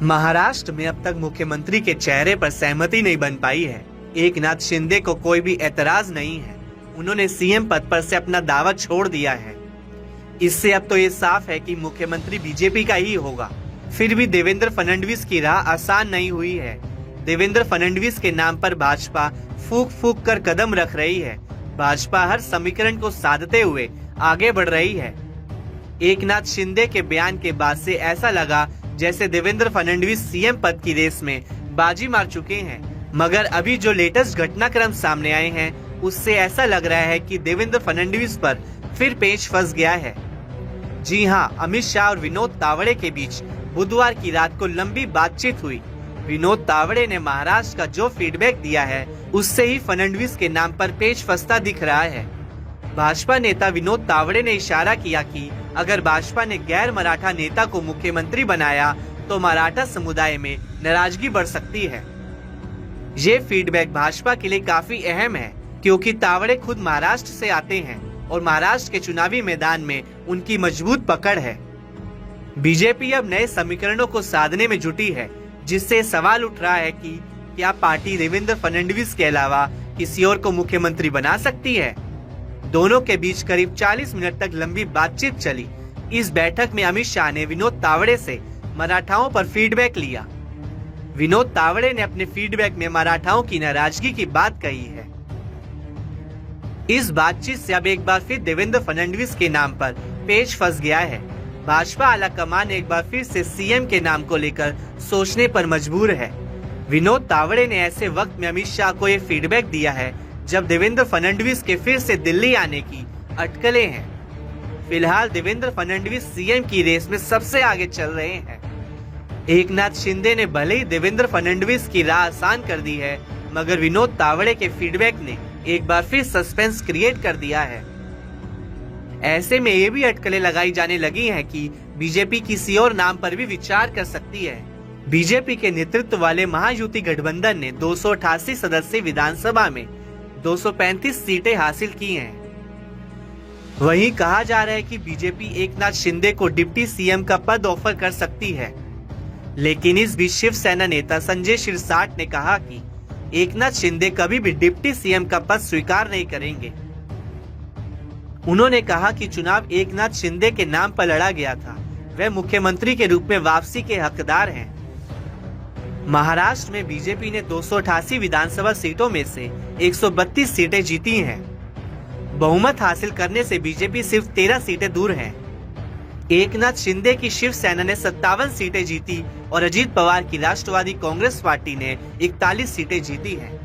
महाराष्ट्र में अब तक मुख्यमंत्री के चेहरे पर सहमति नहीं बन पाई है। एकनाथ शिंदे को कोई भी एतराज नहीं है। उन्होंने सीएम पद पर से अपना दावा छोड़ दिया है। इससे अब तो ये साफ है कि मुख्यमंत्री बीजेपी का ही होगा। फिर भी देवेंद्र फडणवीस की राह आसान नहीं हुई है। देवेंद्र फडणवीस के नाम पर भाजपा फूक फूक कर कदम रख रही है। भाजपा हर समीकरण को साधते हुए आगे बढ़ रही है। एकनाथ शिंदे के बयान के बाद से ऐसा लगा जैसे देवेंद्र फडणवीस सीएम पद की रेस में बाजी मार चुके हैं, मगर अभी जो लेटेस्ट घटनाक्रम सामने आए हैं उससे ऐसा लग रहा है कि देवेंद्र फडणवीस पर फिर पेच फंस गया है। जी हां, अमित शाह और विनोद तावड़े के बीच बुधवार की रात को लंबी बातचीत हुई। विनोद तावड़े ने महाराष्ट्र का जो फीडबैक दिया है उससे ही फडणवीस के नाम पर पेच फंसता दिख रहा है। भाजपा नेता विनोद तावड़े ने इशारा किया कि अगर भाजपा ने गैर मराठा नेता को मुख्यमंत्री बनाया तो मराठा समुदाय में नाराजगी बढ़ सकती है। ये फीडबैक भाजपा के लिए काफी अहम है, क्योंकि तावड़े खुद महाराष्ट्र से आते हैं और महाराष्ट्र के चुनावी मैदान में उनकी मजबूत पकड़ है। बीजेपी अब नए समीकरणों को साधने में जुटी है, जिससे सवाल उठ रहा है कि क्या पार्टी देवेंद्र फडणवीस के अलावा किसी और को मुख्यमंत्री बना सकती है। दोनों के बीच करीब 40 मिनट तक लंबी बातचीत चली। इस बैठक में अमित शाह ने विनोद तावड़े से मराठाओं पर फीडबैक लिया। विनोद तावड़े ने अपने फीडबैक में मराठाओं की नाराजगी की बात कही है। इस बातचीत से अब एक बार फिर देवेंद्र फडणवीस के नाम पर पेच फंस गया है। भाजपा आलाकमान एक बार फिर से सीएम के नाम को लेकर सोचने पर मजबूर है। विनोद तावड़े ने ऐसे वक्त में अमित शाह को ये फीडबैक दिया है जब देवेंद्र फडणवीस के फिर से दिल्ली आने की अटकलें हैं। फिलहाल देवेंद्र फडणवीस सीएम की रेस में सबसे आगे चल रहे हैं। एकनाथ शिंदे ने भले ही देवेंद्र फडणवीस की राह आसान कर दी है, मगर विनोद तावड़े के फीडबैक ने एक बार फिर सस्पेंस क्रिएट कर दिया है। ऐसे में ये भी अटकलें लगाई जाने लगी हैं कि बीजेपी किसी और नाम पर भी विचार कर सकती है। बीजेपी के नेतृत्व वाले महायुति गठबंधन ने 288 सदस्यीय विधानसभा में 235 सीटें हासिल की हैं। वहीं कहा जा रहा है कि बीजेपी एकनाथ शिंदे को डिप्टी सीएम का पद ऑफर कर सकती है, लेकिन इस बीच शिवसेना नेता संजय शिरसाट ने कहा कि एकनाथ शिंदे कभी भी डिप्टी सीएम का पद स्वीकार नहीं करेंगे। उन्होंने कहा कि चुनाव एकनाथ शिंदे के नाम पर लड़ा गया था, वे मुख्यमंत्री के रूप में वापसी के हकदार हैं। महाराष्ट्र में बीजेपी ने 288 विधानसभा सीटों में से 132 सीटें जीती हैं। बहुमत हासिल करने से बीजेपी सिर्फ 13 सीटें दूर है। एकनाथ शिंदे की शिवसेना ने 57 सीटें जीती और अजीत पवार की राष्ट्रवादी कांग्रेस पार्टी ने 41 सीटें जीती हैं।